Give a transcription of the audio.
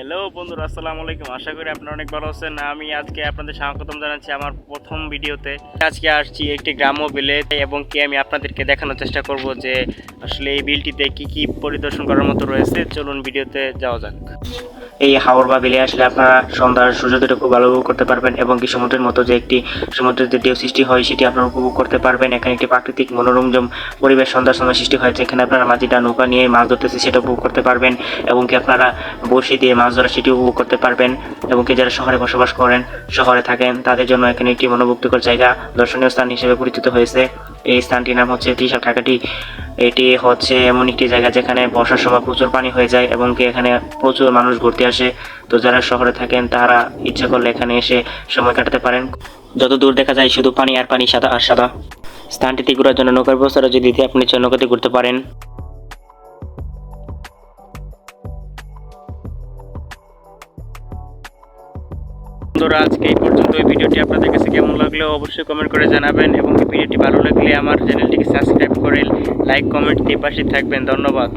Hello বন্ধুরা, আসসালামু আলাইকুম। আশা করি আপনারা অনেক ভালো আছেন। আমি আজকে আপনাদের স্বাগতম জানাচ্ছি আমার প্রথম ভিডিওতে। আজকে আসছি একটি গ্রাম্য বিলে এবং আমি আপনাদেরকে দেখানোর চেষ্টা করব যে আসলে এই বিলটিতে কি কি পরিদর্শন করার মতো রয়েছে। চলুন ভিডিওতে যাওয়া যাক। এই হাওর বা বিলে আসলে আপনারা সন্ধ্যার সূর্যোদয়টা খুব ভালো উপভোগ করতে পারবেন এবং কি সমুদ্রের মতো যে একটি সমুদ্রের যে ঢেউ সৃষ্টি হয় সেটি আপনারা উপভোগ করতে পারবেন। এখানে একটি প্রাকৃতিক মনোরঞ্জন পরিবেশ সন্ধ্যার সময় সৃষ্টি হয়েছে। এখানে আপনারা মাঝিটা নৌকা নিয়ে মাছ ধরতেছে সেটা উপভোগ করতে পারবেন এবং কি আপনারা বড়শি দিয়ে মাছ ধরা সেটি উপভোগ করতে পারবেন এবং কি যারা শহরে বসবাস করেন, শহরে থাকেন, তাদের জন্য এখানে একটি মনোমুগ্ধকর জায়গা, দর্শনীয় স্থান হিসেবে পরিচিত হয়েছে। এই স্থানটির নাম হচ্ছে ত্রিশাল কাকাটি। এটি হচ্ছে এমন একটি জায়গা যেখানে বর্ষার সময় প্রচুর পানি হয়ে যায় এবং কি এখানে প্রচুর মানুষ ঘুরতে আসে। তো যারা শহরে থাকেন তারা ইচ্ছা করলে এখানে এসে সময় কাটাতে পারেন। যত দূর দেখা যায় শুধু পানি আর পানি, সাদা আর সাদা। স্থানটিতে ঘোরার জন্য নৌকার ব্যবস্থা যদি দিতে আপনি নৌকাতে ঘুরতে পারেন। বন্ধুরা, আজকে এই পর্যন্ত। এই ভিডিওটি আপনাদের কাছে কেমন লাগলো অবশ্যই কমেন্ট করে জানাবেন এবং ভিডিওটি ভালো লাগলে আমার চ্যানেলটিকে সাবস্ক্রাইব করে লাইক কমেন্ট দিয়ে পাশে থাকবেন। ধন্যবাদ।